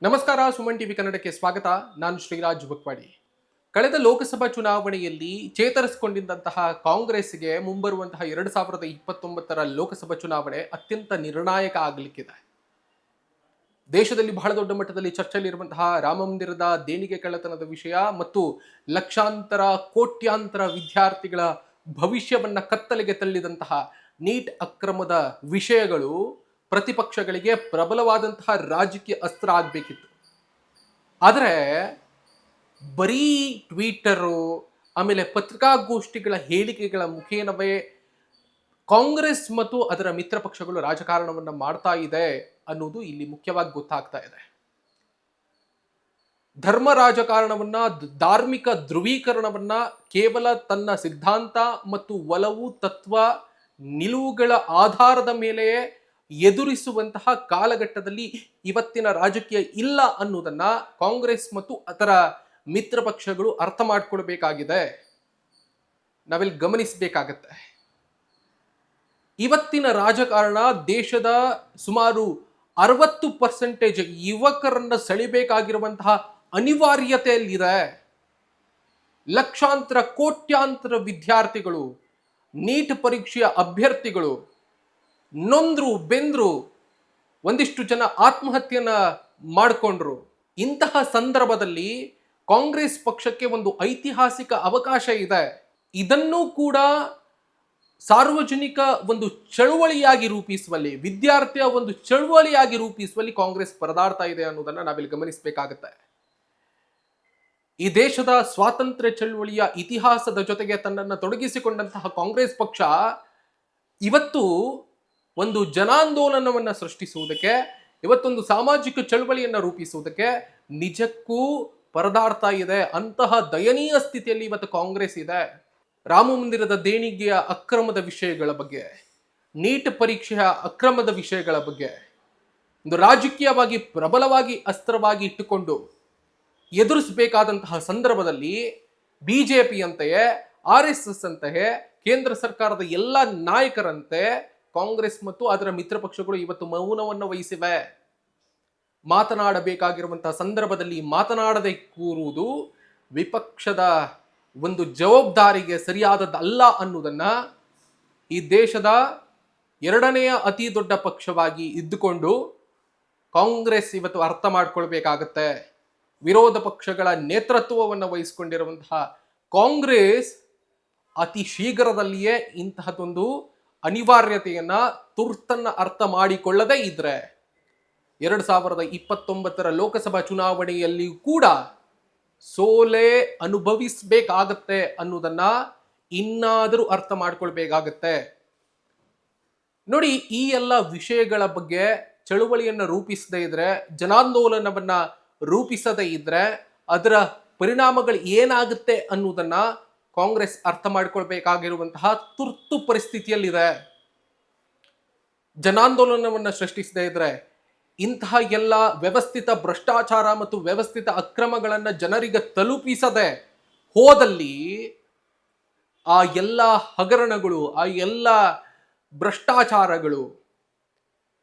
ನಮಸ್ಕಾರ, ಸುಮನ್ ಟಿವಿ ಕನ್ನಡಕ್ಕೆ ಸ್ವಾಗತ. ನಾನು ಶ್ರೀರಾಜ್ ಬಕ್ವಾಡಿ. ಕಳೆದ ಲೋಕಸಭಾ ಚುನಾವಣೆಯಲ್ಲಿ ಚೇತರಿಸಿಕೊಂಡಿದ್ದಂತಹ ಕಾಂಗ್ರೆಸ್ಗೆ ಮುಂಬರುವಂತಹ 2029ರ ಲೋಕಸಭಾ ಚುನಾವಣೆ ಅತ್ಯಂತ ನಿರ್ಣಾಯಕ ಆಗಲಿಕ್ಕಿದೆ. ದೇಶದಲ್ಲಿ ಬಹಳ ದೊಡ್ಡ ಮಟ್ಟದಲ್ಲಿ ಚರ್ಚೆಯಲ್ಲಿರುವಂತಹ ರಾಮ ಮಂದಿರದ ದೇಣಿಗೆ ಕಳ್ಳತನದ ವಿಷಯ ಮತ್ತು ಲಕ್ಷಾಂತರ ಕೋಟ್ಯಾಂತರ ವಿದ್ಯಾರ್ಥಿಗಳ ಭವಿಷ್ಯವನ್ನ ಕತ್ತಲೆಗೆ ತಳ್ಳಿದಂತಹ ನೀಟ್ ಅಕ್ರಮದ ವಿಷಯಗಳು ಪ್ರತಿಪಕ್ಷಗಳಿಗೆ ಪ್ರಬಲವಾದಂತಹ ರಾಜಕೀಯ ಅಸ್ತ್ರ ಆಗಬೇಕಿತ್ತು. ಆದರೆ ಬರೀ ಟ್ವಿಟರು ಆಮೇಲೆ ಪತ್ರಿಕಾಗೋಷ್ಠಿಗಳ ಹೇಳಿಕೆಗಳ ಮುಖೇನವೇ ಕಾಂಗ್ರೆಸ್ ಮತ್ತು ಅದರ ಮಿತ್ರ ಪಕ್ಷಗಳು ರಾಜಕಾರಣವನ್ನ ಮಾಡ್ತಾ ಇದೆ ಅನ್ನೋದು ಇಲ್ಲಿ ಮುಖ್ಯವಾಗಿ ಗೊತ್ತಾಗ್ತಾ ಇದೆ. ಧರ್ಮ ರಾಜಕಾರಣವನ್ನ, ಧಾರ್ಮಿಕ ಧ್ರುವೀಕರಣವನ್ನ ಕೇವಲ ತನ್ನ ಸಿದ್ಧಾಂತ ಮತ್ತು ಒಲವು ತತ್ವ ನಿಲುವುಗಳ ಆಧಾರದ ಮೇಲೆಯೇ ಎದುರಿಸುವಂತಹ ಕಾಲಘಟ್ಟದಲ್ಲಿ ಇವತ್ತಿನ ರಾಜಕೀಯ ಇಲ್ಲ ಅನ್ನೋದನ್ನ ಕಾಂಗ್ರೆಸ್ ಮತ್ತು ಅದರ ಮಿತ್ರ ಪಕ್ಷಗಳು ಅರ್ಥ ಮಾಡ್ಕೊಳ್ಬೇಕಾಗಿದೆ. ನಾವಿಲ್ಲಿ ಗಮನಿಸಬೇಕಾಗತ್ತೆ. ಇವತ್ತಿನ ರಾಜಕಾರಣ ದೇಶದ ಸುಮಾರು 60% ಯುವಕರನ್ನ ಸೆಳಿಬೇಕಾಗಿರುವಂತಹ ಅನಿವಾರ್ಯತೆಯಲ್ಲಿದೆ. ಲಕ್ಷಾಂತರ ಕೋಟ್ಯಾಂತರ ವಿದ್ಯಾರ್ಥಿಗಳು, ನೀಟ್ ಪರೀಕ್ಷೆಯ ಅಭ್ಯರ್ಥಿಗಳು ನೊಂದ್ರು ಬೆಂದ್ರು, ಒಂದಿಷ್ಟು ಜನ ಆತ್ಮಹತ್ಯೆಯನ್ನ ಮಾಡಿಕೊಂಡ್ರು. ಇಂತಹ ಸಂದರ್ಭದಲ್ಲಿ ಕಾಂಗ್ರೆಸ್ ಪಕ್ಷಕ್ಕೆ ಒಂದು ಐತಿಹಾಸಿಕ ಅವಕಾಶ ಇದೆ. ಇದನ್ನೂ ಕೂಡ ಸಾರ್ವಜನಿಕ ಒಂದು ಚಳುವಳಿಯಾಗಿ ರೂಪಿಸುವಲ್ಲಿ, ವಿದ್ಯಾರ್ಥಿಯ ಒಂದು ಚಳುವಳಿಯಾಗಿ ರೂಪಿಸುವಲ್ಲಿ ಕಾಂಗ್ರೆಸ್ ಪರದಾಡ್ತಾ ಇದೆ ಅನ್ನೋದನ್ನ ನಾವಿಲ್ಲಿ ಗಮನಿಸಬೇಕಾಗತ್ತೆ. ಈ ದೇಶದ ಸ್ವಾತಂತ್ರ್ಯ ಚಳುವಳಿಯ ಇತಿಹಾಸದ ಜೊತೆಗೆ ತನ್ನನ್ನು ತೊಡಗಿಸಿಕೊಂಡಂತಹ ಕಾಂಗ್ರೆಸ್ ಪಕ್ಷ ಇವತ್ತು ಒಂದು ಜನಾಂದೋಲನವನ್ನ ಸೃಷ್ಟಿಸುವುದಕ್ಕೆ, ಇವತ್ತೊಂದು ಸಾಮಾಜಿಕ ಚಳುವಳಿಯನ್ನ ರೂಪಿಸುವುದಕ್ಕೆ ನಿಜಕ್ಕೂ ಪರದಾಡ್ತಾ ಇದೆ. ಅಂತಹ ದಯನೀಯ ಸ್ಥಿತಿಯಲ್ಲಿ ಇವತ್ತು ಕಾಂಗ್ರೆಸ್ ಇದೆ. ರಾಮ ಮಂದಿರದ ದೇಣಿಗೆಯ ಅಕ್ರಮದ ವಿಷಯಗಳ ಬಗ್ಗೆ, ನೀಟ್ ಪರೀಕ್ಷೆಯ ಅಕ್ರಮದ ವಿಷಯಗಳ ಬಗ್ಗೆ ಒಂದು ರಾಜಕೀಯವಾಗಿ ಪ್ರಬಲವಾಗಿ ಅಸ್ತ್ರವಾಗಿ ಇಟ್ಟುಕೊಂಡು ಎದುರಿಸಬೇಕಾದಂತಹ ಸಂದರ್ಭದಲ್ಲಿ ಬಿಜೆಪಿ ಅಂತೆಯೇ, RSS ಅಂತೆಯೇ, ಕೇಂದ್ರ ಸರ್ಕಾರದ ಎಲ್ಲ ನಾಯಕರಂತೆ ಕಾಂಗ್ರೆಸ್ ಮತ್ತು ಅದರ ಮಿತ್ರ ಪಕ್ಷಗಳು ಇವತ್ತು ಮೌನವನ್ನು ವಹಿಸಿವೆ. ಮಾತನಾಡಬೇಕಾಗಿರುವಂತಹ ಸಂದರ್ಭದಲ್ಲಿ ಮಾತನಾಡದೆ ಕೂರುವುದು ವಿಪಕ್ಷದ ಒಂದು ಜವಾಬ್ದಾರಿಗೆ ಸರಿಯಾದದ್ದಲ್ಲ ಅನ್ನೋದನ್ನ ಈ ದೇಶದ 2ನೇ ಅತಿ ದೊಡ್ಡ ಪಕ್ಷವಾಗಿ ಇದ್ದುಕೊಂಡು ಕಾಂಗ್ರೆಸ್ ಇವತ್ತು ಅರ್ಥ ಮಾಡ್ಕೊಳ್ಬೇಕಾಗತ್ತೆ. ವಿರೋಧ ಪಕ್ಷಗಳ ನೇತೃತ್ವವನ್ನು ವಹಿಸಿಕೊಂಡಿರುವಂತಹ ಕಾಂಗ್ರೆಸ್ ಅತಿ ಶೀಘ್ರದಲ್ಲಿಯೇ ಇಂತಹದೊಂದು ಅನಿವಾರ್ಯತೆಯನ್ನ, ತುರ್ತನ್ನ ಅರ್ಥ ಮಾಡಿಕೊಳ್ಳದೇ ಇದ್ರೆ 2029ರ ಲೋಕಸಭಾ ಚುನಾವಣೆಯಲ್ಲಿ ಕೂಡ ಸೋಲೆ ಅನುಭವಿಸಬೇಕಾಗತ್ತೆ ಅನ್ನೋದನ್ನ ಇನ್ನಾದರೂ ಅರ್ಥ ಮಾಡ್ಕೊಳ್ಬೇಕಾಗತ್ತೆ. ನೋಡಿ, ಈ ಎಲ್ಲ ವಿಷಯಗಳ ಬಗ್ಗೆ ಚಳುವಳಿಯನ್ನ ರೂಪಿಸದೇ ಇದ್ರೆ, ಜನಾಂದೋಲನವನ್ನ ರೂಪಿಸದೇ ಇದ್ರೆ ಅದರ ಪರಿಣಾಮಗಳು ಏನಾಗುತ್ತೆ ಅನ್ನೋದನ್ನ ಕಾಂಗ್ರೆಸ್ ಅರ್ಥ ಮಾಡ್ಕೊಳ್ಬೇಕಾಗಿರುವಂತಹ ತುರ್ತು ಪರಿಸ್ಥಿತಿಯಲ್ಲಿದೆ. ಜನಾಂದೋಲನವನ್ನ ಸೃಷ್ಟಿಸದೇ ಇದ್ರೆ, ಇಂತಹ ಎಲ್ಲ ವ್ಯವಸ್ಥಿತ ಭ್ರಷ್ಟಾಚಾರ ಮತ್ತು ವ್ಯವಸ್ಥಿತ ಅಕ್ರಮಗಳನ್ನ ಜನರಿಗೆ ತಲುಪಿಸದೆ ಹೋದಲ್ಲಿ ಆ ಎಲ್ಲ ಹಗರಣಗಳು, ಆ ಎಲ್ಲ ಭ್ರಷ್ಟಾಚಾರಗಳು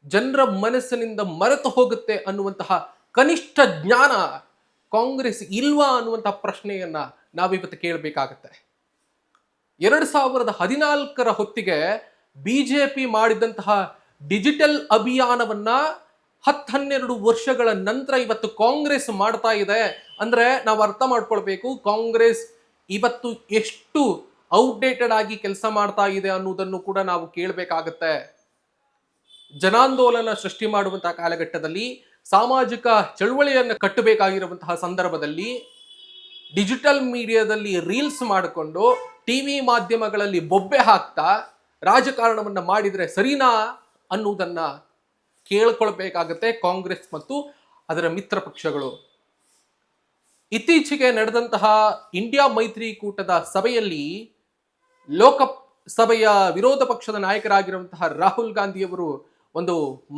ಜನರ ಮನಸ್ಸಿನಿಂದ ಮರೆತು ಹೋಗುತ್ತೆ ಅನ್ನುವಂತಹ ಕನಿಷ್ಠ ಜ್ಞಾನ ಕಾಂಗ್ರೆಸ್ ಇಲ್ವಾ ಅನ್ನುವಂತಹ ಪ್ರಶ್ನೆಯನ್ನ ನಾವಿವತ್ತು ಕೇಳಬೇಕಾಗತ್ತೆ. 2014ರ ಹೊತ್ತಿಗೆ ಬಿಜೆಪಿ ಮಾಡಿದಂತಹ ಡಿಜಿಟಲ್ ಅಭಿಯಾನವನ್ನ 10-12 ವರ್ಷಗಳ ನಂತರ ಇವತ್ತು ಕಾಂಗ್ರೆಸ್ ಮಾಡ್ತಾ ಇದೆ ಅಂದ್ರೆ ನಾವು ಅರ್ಥ ಮಾಡ್ಕೊಳ್ಬೇಕು, ಕಾಂಗ್ರೆಸ್ ಇವತ್ತು ಎಷ್ಟು ಔಟ್ಡೇಟೆಡ್ ಆಗಿ ಕೆಲಸ ಮಾಡ್ತಾ ಇದೆ ಅನ್ನೋದನ್ನು ಕೂಡ ನಾವು ಕೇಳಬೇಕಾಗತ್ತೆ. ಜನಾಂದೋಲನ ಸೃಷ್ಟಿ ಮಾಡುವಂತಹ ಕಾಲಘಟ್ಟದಲ್ಲಿ, ಸಾಮಾಜಿಕ ಚಳುವಳಿಯನ್ನು ಕಟ್ಟಬೇಕಾಗಿರುವಂತಹ ಸಂದರ್ಭದಲ್ಲಿ ಡಿಜಿಟಲ್ ಮೀಡಿಯಾದಲ್ಲಿ ರೀಲ್ಸ್ ಮಾಡಿಕೊಂಡು ಟಿವಿ ಮಾಧ್ಯಮಗಳಲ್ಲಿ ಬೊಬ್ಬೆ ಹಾಕ್ತಾ ರಾಜಕಾರಣವನ್ನ ಮಾಡಿದ್ರೆ ಸರಿನಾ ಅನ್ನುವುದನ್ನ ಕೇಳ್ಕೊಳ್ಬೇಕಾಗತ್ತೆ ಕಾಂಗ್ರೆಸ್ ಮತ್ತು ಅದರ ಮಿತ್ರ ಪಕ್ಷಗಳು. ಇತ್ತೀಚೆಗೆ ನಡೆದಂತಹ ಇಂಡಿಯಾ ಮೈತ್ರಿಕೂಟದ ಸಭೆಯಲ್ಲಿ ಲೋಕಸಭೆಯ ವಿರೋಧ ಪಕ್ಷದ ನಾಯಕರಾಗಿರುವಂತಹ ರಾಹುಲ್ ಗಾಂಧಿಯವರು ಒಂದು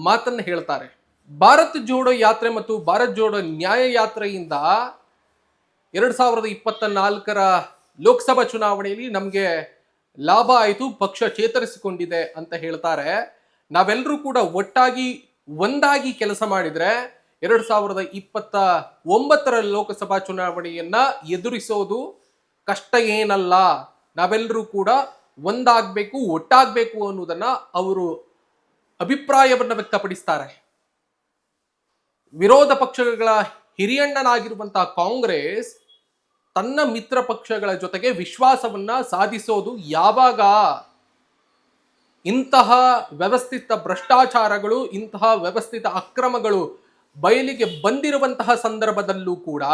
ಮಾತನ್ನು ಹೇಳ್ತಾರೆ. ಭಾರತ್ ಜೋಡೋ ಯಾತ್ರೆ ಮತ್ತು ಭಾರತ್ ಜೋಡೋ ನ್ಯಾಯ ಯಾತ್ರೆಯಿಂದ 2024ರ ಲೋಕಸಭಾ ಚುನಾವಣೆಯಲ್ಲಿ ನಮಗೆ ಲಾಭ ಆಯಿತು, ಪಕ್ಷ ಚೇತರಿಸಿಕೊಂಡಿದೆ ಅಂತ ಹೇಳ್ತಾರೆ. ನಾವೆಲ್ಲರೂ ಕೂಡ ಒಟ್ಟಾಗಿ ಒಂದಾಗಿ ಕೆಲಸ ಮಾಡಿದ್ರೆ 2029 ಲೋಕಸಭಾ ಚುನಾವಣೆಯನ್ನ ಎದುರಿಸೋದು ಕಷ್ಟ ಏನಲ್ಲ, ನಾವೆಲ್ಲರೂ ಕೂಡ ಒಂದಾಗಬೇಕು, ಒಟ್ಟಾಗಬೇಕು ಅನ್ನೋದನ್ನ ಅವರು ಅಭಿಪ್ರಾಯವನ್ನ ವ್ಯಕ್ತಪಡಿಸ್ತಾರೆ. ವಿರೋಧ ಪಕ್ಷಗಳ ಹಿರಿಯಣ್ಣನಾಗಿರುವಂತಹ ಕಾಂಗ್ರೆಸ್ ತನ್ನ ಮಿತ್ರ ಪಕ್ಷಗಳ ಜೊತೆಗೆ ವಿಶ್ವಾಸವನ್ನ ಸಾಧಿಸೋದು ಯಾವಾಗ? ಇಂತಹ ವ್ಯವಸ್ಥಿತ ಭ್ರಷ್ಟಾಚಾರಗಳು, ಇಂತಹ ವ್ಯವಸ್ಥಿತ ಅಕ್ರಮಗಳು ಬಯಲಿಗೆ ಬಂದಿರುವಂತಹ ಸಂದರ್ಭದಲ್ಲೂ ಕೂಡ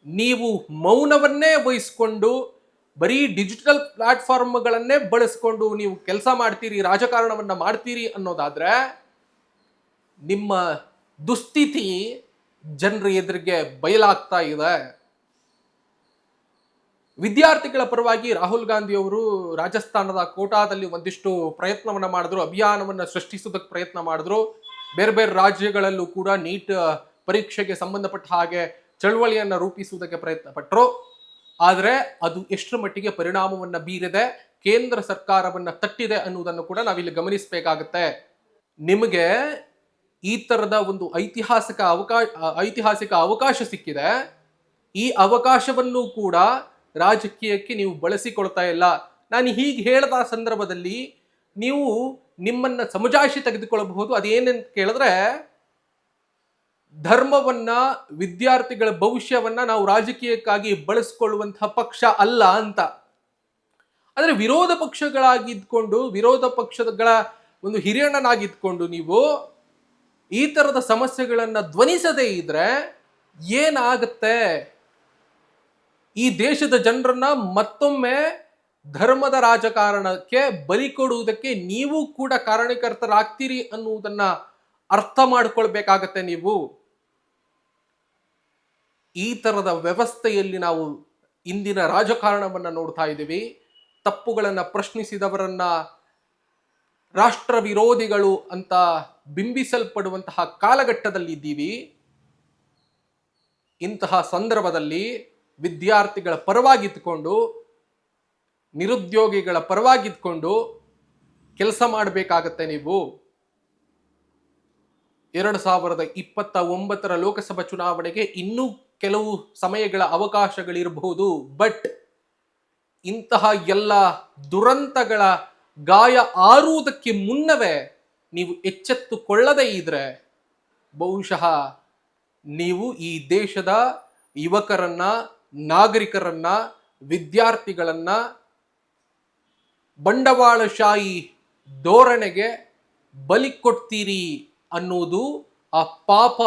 ನೀವು ಮೌನವನ್ನೇ ವಹಿಸಿಕೊಂಡು ಬರೀ ಡಿಜಿಟಲ್ ಪ್ಲಾಟ್ಫಾರ್ಮ್ಗಳನ್ನೇ ಬಳಸ್ಕೊಂಡು ನೀವು ಕೆಲಸ ಮಾಡ್ತೀರಿ, ರಾಜಕಾರಣವನ್ನ ಮಾಡ್ತೀರಿ ಅನ್ನೋದಾದ್ರೆ ನಿಮ್ಮ ದುಸ್ಥಿತಿ ಜನರ ಎದುರಿಗೆ ಬಯಲಾಗ್ತಾ ಇದೆ. ವಿದ್ಯಾರ್ಥಿಗಳ ಪರವಾಗಿ ರಾಹುಲ್ ಗಾಂಧಿ ಅವರು ರಾಜಸ್ಥಾನದ ಕೋಟಾದಲ್ಲಿ ಒಂದಿಷ್ಟು ಪ್ರಯತ್ನವನ್ನ ಮಾಡಿದ್ರು, ಅಭಿಯಾನವನ್ನ ಸೃಷ್ಟಿಸೋದಕ್ಕೆ ಪ್ರಯತ್ನ ಮಾಡಿದ್ರು. ಬೇರೆ ಬೇರೆ ರಾಜ್ಯಗಳಲ್ಲೂ ಕೂಡ ನೀಟ್ ಪರೀಕ್ಷೆಗೆ ಸಂಬಂಧಪಟ್ಟ ಹಾಗೆ ಚಳವಳಿಯನ್ನ ರೂಪಿಸುವುದಕ್ಕೆ ಪ್ರಯತ್ನ ಪಟ್ಟರು. ಆದರೆ ಅದು ಎಷ್ಟರ ಮಟ್ಟಿಗೆ ಪರಿಣಾಮವನ್ನ ಬೀರಿದೆ, ಕೇಂದ್ರ ಸರ್ಕಾರವನ್ನ ತಟ್ಟಿದೆ ಅನ್ನುವುದನ್ನು ಕೂಡ ನಾವಿಲ್ಲಿ ಗಮನಿಸಬೇಕಾಗತ್ತೆ. ನಿಮಗೆ ಈ ತರದ ಒಂದು ಐತಿಹಾಸಿಕ ಅವಕಾಶ ಸಿಕ್ಕಿದೆ. ಈ ಅವಕಾಶವನ್ನು ಕೂಡ ರಾಜಕೀಯಕ್ಕೆ ನೀವು ಬಳಸಿಕೊಳ್ತಾ ಇಲ್ಲ. ನಾನು ಹೀಗೆ ಹೇಳಿದ ಸಂದರ್ಭದಲ್ಲಿ ನೀವು ನಿಮ್ಮನ್ನ ಸಮಜಾಯಿಷಿ ತೆಗೆದುಕೊಳ್ಳಬಹುದು. ಅದೇನಂತ ಕೇಳಿದ್ರೆ, ಧರ್ಮವನ್ನ, ವಿದ್ಯಾರ್ಥಿಗಳ ಭವಿಷ್ಯವನ್ನ ನಾವು ರಾಜಕೀಯಕ್ಕಾಗಿ ಬಳಸಿಕೊಳ್ಳುವಂತಹ ಪಕ್ಷ ಅಲ್ಲ ಅಂತ. ಆದರೆ ವಿರೋಧ ಪಕ್ಷಗಳಾಗಿದ್ಕೊಂಡು, ವಿರೋಧ ಪಕ್ಷಗಳ ಒಂದು ಹಿರಿಯಣ್ಣನಾಗಿದ್ಕೊಂಡು ನೀವು ಈ ತರದ ಸಮಸ್ಯೆಗಳನ್ನ ಧ್ವನಿಸದೇ ಇದ್ರೆ ಏನಾಗುತ್ತೆ? ಈ ದೇಶದ ಜನರನ್ನ ಮತ್ತೊಮ್ಮೆ ಧರ್ಮದ ರಾಜಕಾರಣಕ್ಕೆ ಬಲಿ ಕೊಡುವುದಕ್ಕೆ ನೀವು ಕೂಡ ಕಾರಣಕರ್ತರಾಗ್ತೀರಿ ಅನ್ನುವುದನ್ನ ಅರ್ಥ ಮಾಡ್ಕೊಳ್ಬೇಕಾಗತ್ತೆ. ನೀವು ಈ ತರದ ವ್ಯವಸ್ಥೆಯಲ್ಲಿ ನಾವು ಇಂದಿನ ರಾಜಕಾರಣವನ್ನ ನೋಡ್ತಾ ಇದ್ದೀವಿ. ತಪ್ಪುಗಳನ್ನ ಪ್ರಶ್ನಿಸಿದವರನ್ನ ರಾಷ್ಟ್ರ ವಿರೋಧಿಗಳು ಅಂತ ಬಿಂಬಿಸಲ್ಪಡುವಂತಹ ಕಾಲಘಟ್ಟದಲ್ಲಿ ಇದ್ದೀವಿ. ಇಂತಹ ಸಂದರ್ಭದಲ್ಲಿ ವಿದ್ಯಾರ್ಥಿಗಳ ಪರವಾಗಿದ್ಕೊಂಡು, ನಿರುದ್ಯೋಗಿಗಳ ಪರವಾಗಿದ್ಕೊಂಡು ಕೆಲಸ ಮಾಡಬೇಕಾಗತ್ತೆ. ನೀವು 2029 ಲೋಕಸಭಾ ಚುನಾವಣೆಗೆ ಇನ್ನೂ ಕೆಲವು ಸಮಯಗಳ ಅವಕಾಶಗಳಿರಬಹುದು. ಬಟ್ ಇಂತಹ ಎಲ್ಲ ದುರಂತಗಳ ಗಾಯ ಆರುವುದಕ್ಕೆ ಮುನ್ನವೇ ನೀವು ಎಚ್ಚೆತ್ತುಕೊಳ್ಳದೇ ಇದ್ರೆ ಬಹುಶಃ ನೀವು ಈ ದೇಶದ ಯುವಕರನ್ನ, ನಾಗರಿಕರನ್ನ, ವಿದ್ಯಾರ್ಥಿಗಳನ್ನ ಬಂಡವಾಳಶಾಹಿ ಧೋರಣೆಗೆ ಬಲಿ ಕೊಡ್ತೀರಿ ಅನ್ನೋದು, ಆ ಪಾಪ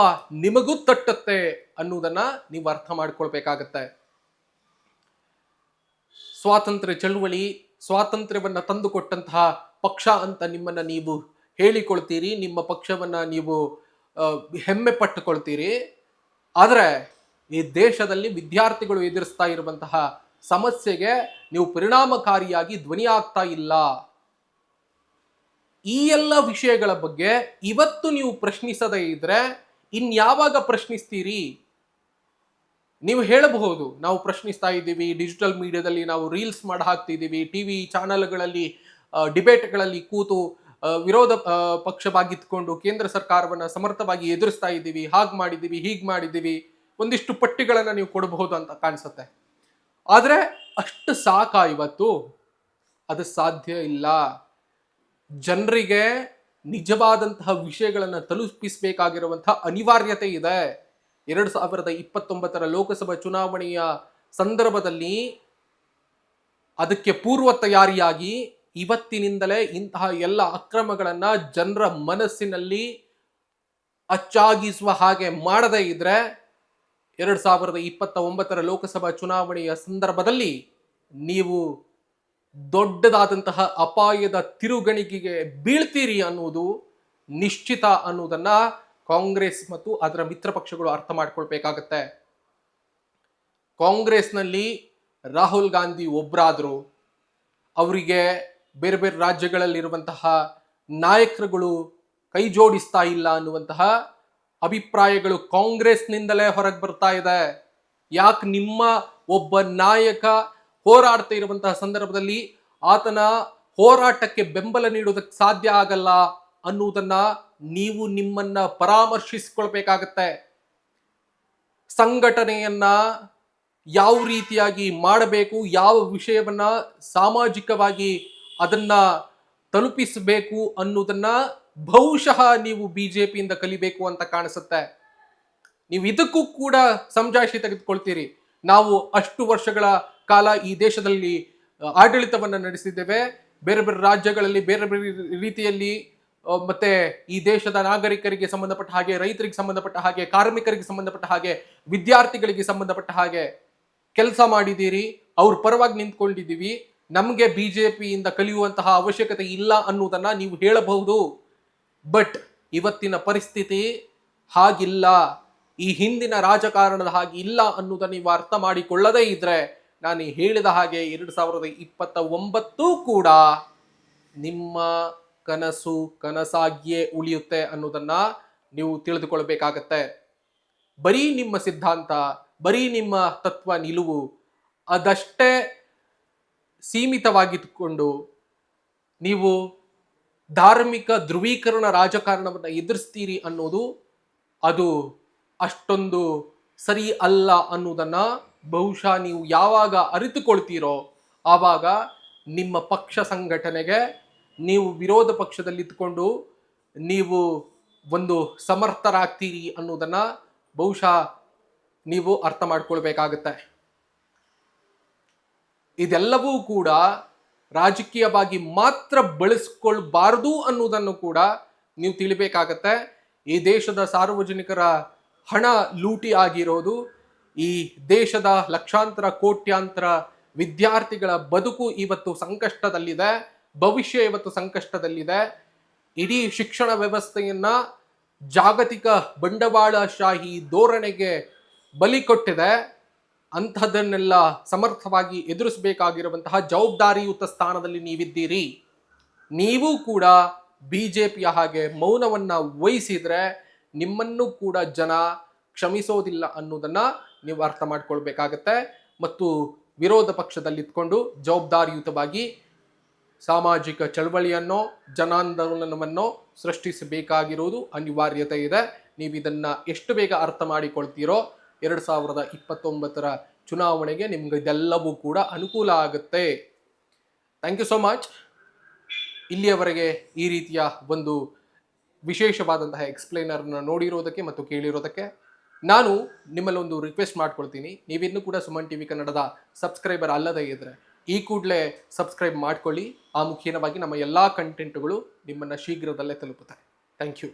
ನಿಮಗೂ ತಟ್ಟತ್ತೆ ಅನ್ನೋದನ್ನ ನೀವು ಅರ್ಥ ಮಾಡ್ಕೊಳ್ಬೇಕಾಗತ್ತೆ. ಸ್ವಾತಂತ್ರ್ಯ ಚಳುವಳಿ, ಸ್ವಾತಂತ್ರ್ಯವನ್ನ ತಂದುಕೊಟ್ಟಂತಹ ಪಕ್ಷ ಅಂತ ನಿಮ್ಮನ್ನ ನೀವು ಹೇಳಿಕೊಳ್ತೀರಿ, ನಿಮ್ಮ ಪಕ್ಷವನ್ನ ನೀವು ಹೆಮ್ಮೆ ಪಟ್ಟುಕೊಳ್ತೀರಿ. ಆದರೆ ಈ ದೇಶದಲ್ಲಿ ವಿದ್ಯಾರ್ಥಿಗಳು ಎದುರಿಸ್ತಾ ಇರುವಂತಹ ಸಮಸ್ಯೆಗೆ ನೀವು ಪರಿಣಾಮಕಾರಿಯಾಗಿ ಧ್ವನಿ ಆಗ್ತಾ ಇಲ್ಲ. ಈ ಎಲ್ಲ ವಿಷಯಗಳ ಬಗ್ಗೆ ಇವತ್ತು ನೀವು ಪ್ರಶ್ನಿಸದೇ ಇದ್ರೆ ಇನ್ಯಾವಾಗ ಪ್ರಶ್ನಿಸ್ತೀರಿ? ನೀವು ಹೇಳಬಹುದು, ನಾವು ಪ್ರಶ್ನಿಸ್ತಾ ಇದ್ದೀವಿ, ಡಿಜಿಟಲ್ ಮೀಡಿಯಾದಲ್ಲಿ ನಾವು ರೀಲ್ಸ್ ಮಾಡಿ ಹಾಕ್ತಿದ್ದೀವಿ, ಟಿವಿ ಚಾನೆಲ್ಗಳಲ್ಲಿ ಡಿಬೇಟ್ಗಳಲ್ಲಿ ಕೂತು ವಿರೋಧ ಪಕ್ಷವಾಗಿದ್ಕೊಂಡು ಕೇಂದ್ರ ಸರ್ಕಾರವನ್ನ ಸಮರ್ಥವಾಗಿ ಎದುರಿಸ್ತಾ ಇದ್ದೀವಿ, ಹಾಗೆ ಮಾಡಿದ್ದೀವಿ, ಹೀಗೆ ಮಾಡಿದ್ದೀವಿ, ಒಂದಿಷ್ಟು ಪಟ್ಟಿಗಳನ್ನ ನೀವು ಕೊಡಬಹುದು ಅಂತ ಕಾಣಿಸುತ್ತೆ. ಆದರೆ ಅಷ್ಟು ಸಾಕ ಇವತ್ತು? ಅದು ಸಾಧ್ಯ ಇಲ್ಲ. ಜನರಿಗೆ ನಿಜವಾದಂತಹ ವಿಷಯಗಳನ್ನ ತಲುಪಿಸಬೇಕಾಗಿರುವಂತಹ ಅನಿವಾರ್ಯತೆ ಇದೆ. 2029 ಲೋಕಸಭಾ ಚುನಾವಣೆಯ ಸಂದರ್ಭದಲ್ಲಿ ಅದಕ್ಕೆ ಪೂರ್ವ ತಯಾರಿಯಾಗಿ ಇವತ್ತಿನಿಂದಲೇ ಇಂತಹ ಎಲ್ಲ ಅಕ್ರಮಗಳನ್ನ ಜನರ ಮನಸ್ಸಿನಲ್ಲಿ ಅಚ್ಚಾಗಿಸುವ ಹಾಗೆ ಮಾಡದೇ ಇದ್ರೆ 2029 ಲೋಕಸಭಾ ಚುನಾವಣೆಯ ಸಂದರ್ಭದಲ್ಲಿ ನೀವು ದೊಡ್ಡದಾದಂತಹ ಅಪಾಯದ ತಿರುಗಣಿಗೆಗೆ ಬೀಳ್ತೀರಿ ಅನ್ನುವುದು ನಿಶ್ಚಿತ ಅನ್ನುವುದನ್ನ ಕಾಂಗ್ರೆಸ್ ಮತ್ತು ಅದರ ಮಿತ್ರ ಪಕ್ಷಗಳು ಅರ್ಥ ಮಾಡ್ಕೊಳ್ಬೇಕಾಗತ್ತೆ. ಕಾಂಗ್ರೆಸ್ನಲ್ಲಿ ರಾಹುಲ್ ಗಾಂಧಿ ಒಬ್ಬರಾದ್ರು, ಅವರಿಗೆ ಬೇರೆ ಬೇರೆ ರಾಜ್ಯಗಳಲ್ಲಿರುವಂತಹ ನಾಯಕರುಗಳು ಕೈ ಜೋಡಿಸ್ತಾ ಇಲ್ಲ ಅನ್ನುವಂತಹ ಅಭಿಪ್ರಾಯಗಳು ಕಾಂಗ್ರೆಸ್ನಿಂದಲೇ ಹೊರಗೆ ಬರ್ತಾ ಇದೆ. ಯಾಕೆ ನಿಮ್ಮ ಒಬ್ಬ ನಾಯಕ ಹೋರಾಡ್ತಾ ಇರುವಂತಹ ಸಂದರ್ಭದಲ್ಲಿ ಆತನ ಹೋರಾಟಕ್ಕೆ ಬೆಂಬಲ ನೀಡುವುದಕ್ಕೆ ಸಾಧ್ಯ ಆಗಲ್ಲ ಅನ್ನುವುದನ್ನ ನೀವು ನಿಮ್ಮನ್ನ ಪರಾಮರ್ಶಿಸಿಕೊಳ್ಬೇಕಾಗತ್ತೆ. ಸಂಘಟನೆಯನ್ನ ಯಾವ ರೀತಿಯಾಗಿ ಮಾಡಬೇಕು, ಯಾವ ವಿಷಯವನ್ನ ಸಾಮಾಜಿಕವಾಗಿ ಅದನ್ನ ತಲುಪಿಸಬೇಕು ಅನ್ನೋದನ್ನ ಬಹುಶಃ ನೀವು ಬಿಜೆಪಿಯಿಂದ ಕಲಿಬೇಕು ಅಂತ ಕಾಣಿಸುತ್ತೆ. ನೀವು ಇದಕ್ಕೂ ಕೂಡ ಸಮಜಾಯಿಷಿ ತೆಗೆದುಕೊಳ್ತೀರಿ. ನಾವು ಅಷ್ಟು ವರ್ಷಗಳ ಕಾಲ ಈ ದೇಶದಲ್ಲಿ ಆಡಳಿತವನ್ನ ನಡೆಸಿದ್ದೇವೆ, ಬೇರೆ ಬೇರೆ ರಾಜ್ಯಗಳಲ್ಲಿ ಬೇರೆ ಬೇರೆ ರೀತಿಯಲ್ಲಿ, ಮತ್ತೆ ಈ ದೇಶದ ನಾಗರಿಕರಿಗೆ ಸಂಬಂಧಪಟ್ಟ ಹಾಗೆ, ರೈತರಿಗೆ ಸಂಬಂಧಪಟ್ಟ ಹಾಗೆ, ಕಾರ್ಮಿಕರಿಗೆ ಸಂಬಂಧಪಟ್ಟ ಹಾಗೆ, ವಿದ್ಯಾರ್ಥಿಗಳಿಗೆ ಸಂಬಂಧಪಟ್ಟ ಹಾಗೆ ಕೆಲಸ ಮಾಡಿದ್ದೀರಿ. ಅವ್ರ ಪರವಾಗಿ ನಿಂತ್ಕೊಂಡಿದ್ದೀವಿ. ನಮಗೆ ಬಿಜೆಪಿಯಿಂದ ಕಲಿಯುವಂತಹ ಅವಶ್ಯಕತೆ ಇಲ್ಲ ಅನ್ನೋದನ್ನ ನೀವು ಹೇಳಬಹುದು. ಬಟ್ ಇವತ್ತಿನ ಪರಿಸ್ಥಿತಿ ಹಾಗಿಲ್ಲ. ಈ ಹಿಂದಿನ ರಾಜಕಾರಣದ ಹಾಗೆ ಇಲ್ಲ ಅನ್ನೋದನ್ನ ನೀವು ಅರ್ಥ ಮಾಡಿಕೊಳ್ಳದೇ ಇದ್ರೆ, ನಾನು ಹೇಳಿದ ಹಾಗೆ 2029 ಕೂಡ ನಿಮ್ಮ ಕನಸು ಕನಸಾಗಿಯೇ ಉಳಿಯುತ್ತೆ ಅನ್ನೋದನ್ನ ನೀವು ತಿಳಿದುಕೊಳ್ಬೇಕಾಗತ್ತೆ. ಬರೀ ನಿಮ್ಮ ಸಿದ್ಧಾಂತ, ಬರೀ ನಿಮ್ಮ ತತ್ವ ನಿಲುವು ಅದಷ್ಟೇ ಸೀಮಿತವಾಗಿಟ್ಟುಕೊಂಡು ನೀವು ಧಾರ್ಮಿಕ ಧ್ರುವೀಕರಣ ರಾಜಕಾರಣವನ್ನು ಎದುರಿಸ್ತೀರಿ ಅನ್ನೋದು ಅದು ಅಷ್ಟೊಂದು ಸರಿ ಅಲ್ಲ ಅನ್ನೋದನ್ನ ಬಹುಶಃ ನೀವು ಯಾವಾಗ ಅರಿತುಕೊಳ್ತೀರೋ ಆವಾಗ ನಿಮ್ಮ ಪಕ್ಷ ಸಂಘಟನೆಗೆ ನೀವು ವಿರೋಧ ಪಕ್ಷದಲ್ಲಿ ಇದ್ಕೊಂಡು ನೀವು ಒಂದು ಸಮರ್ಥರಾಗ್ತೀರಿ ಅನ್ನೋದನ್ನ ಬಹುಶಃ ನೀವು ಅರ್ಥ ಮಾಡ್ಕೊಳ್ಬೇಕಾಗತ್ತೆ. ಇದೆಲ್ಲವೂ ಕೂಡ ರಾಜಕೀಯವಾಗಿ ಮಾತ್ರ ಬಳಸ್ಕೊಳ್ಬಾರದು ಅನ್ನೋದನ್ನು ಕೂಡ ನೀವು ತಿಳಿಬೇಕಾಗತ್ತೆ. ಈ ದೇಶದ ಸಾರ್ವಜನಿಕರ ಹಣ ಲೂಟಿ ಆಗಿರೋದು, ಈ ದೇಶದ ಲಕ್ಷಾಂತರ ಕೋಟ್ಯಾಂತರ ವಿದ್ಯಾರ್ಥಿಗಳ ಬದುಕು ಇವತ್ತು ಸಂಕಷ್ಟದಲ್ಲಿದೆ, ಭವಿಷ್ಯ ಇವತ್ತು ಸಂಕಷ್ಟದಲ್ಲಿದೆ. ಇಡೀ ಶಿಕ್ಷಣ ವ್ಯವಸ್ಥೆಯನ್ನ ಜಾಗತಿಕ ಬಂಡವಾಳಶಾಹಿ ಧೋರಣೆಗೆ ಬಲಿ ಕೊಟ್ಟಿದೆ. ಅಂಥದ್ದನ್ನೆಲ್ಲ ಸಮರ್ಥವಾಗಿ ಎದುರಿಸಬೇಕಾಗಿರುವಂತಹ ಜವಾಬ್ದಾರಿಯುತ ಸ್ಥಾನದಲ್ಲಿ ನೀವಿದ್ದೀರಿ. ನೀವು ಕೂಡ ಬಿಜೆಪಿಯ ಹಾಗೆ ಮೌನವನ್ನ ವಹಿಸಿದ್ರೆ ನಿಮ್ಮನ್ನು ಕೂಡ ಜನ ಕ್ಷಮಿಸೋದಿಲ್ಲ ಅನ್ನೋದನ್ನ ನೀವು ಅರ್ಥ ಮಾಡ್ಕೊಳ್ಬೇಕಾಗತ್ತೆ. ಮತ್ತು ವಿರೋಧ ಪಕ್ಷದಲ್ಲಿದ್ಕೊಂಡು ಜವಾಬ್ದಾರಿಯುತವಾಗಿ ಸಾಮಾಜಿಕ ಚಳವಳಿಯನ್ನೋ ಜನಾಂದೋಲನವನ್ನೋ ಸೃಷ್ಟಿಸಬೇಕಾಗಿರುವುದು ಅನಿವಾರ್ಯತೆ ಇದೆ. ನೀವು ಇದನ್ನ ಎಷ್ಟು ಬೇಗ ಅರ್ಥ ಮಾಡಿಕೊಳ್ತೀರೋ 2029 ಚುನಾವಣೆಗೆ ನಿಮ್ಗೆ ಇದೆಲ್ಲವೂ ಕೂಡ ಅನುಕೂಲ ಆಗುತ್ತೆ. Thank you so much. ಇಲ್ಲಿಯವರೆಗೆ ಈ ರೀತಿಯ ಒಂದು ವಿಶೇಷವಾದಂತಹ ಎಕ್ಸ್ಪ್ಲೇನರ್ನ ನೋಡಿರೋದಕ್ಕೆ ಮತ್ತು ಕೇಳಿರೋದಕ್ಕೆ ನಾನು ನಿಮ್ಮಲ್ಲಿ ಒಂದು ರಿಕ್ವೆಸ್ಟ್ ಮಾಡ್ಕೊಳ್ತೀನಿ. ನೀವಿನ್ನೂ ಕೂಡ ಸುಮನ್ ಟಿವಿ ಕನ್ನಡದ ಸಬ್ಸ್ಕ್ರೈಬರ್ ಅಲ್ಲದೇ ಇದ್ರೆ ಈ ಕೂಡಲೇ ಸಬ್ಸ್ಕ್ರೈಬ್ ಮಾಡ್ಕೊಳ್ಳಿ. ಆ ಮುಖೇನವಾಗಿ ನಮ್ಮ ಎಲ್ಲ ಕಂಟೆಂಟ್ಗಳು ನಿಮ್ಮನ್ನು ಶೀಘ್ರದಲ್ಲೇ ತಲುಪುತ್ತೆ. Thank you.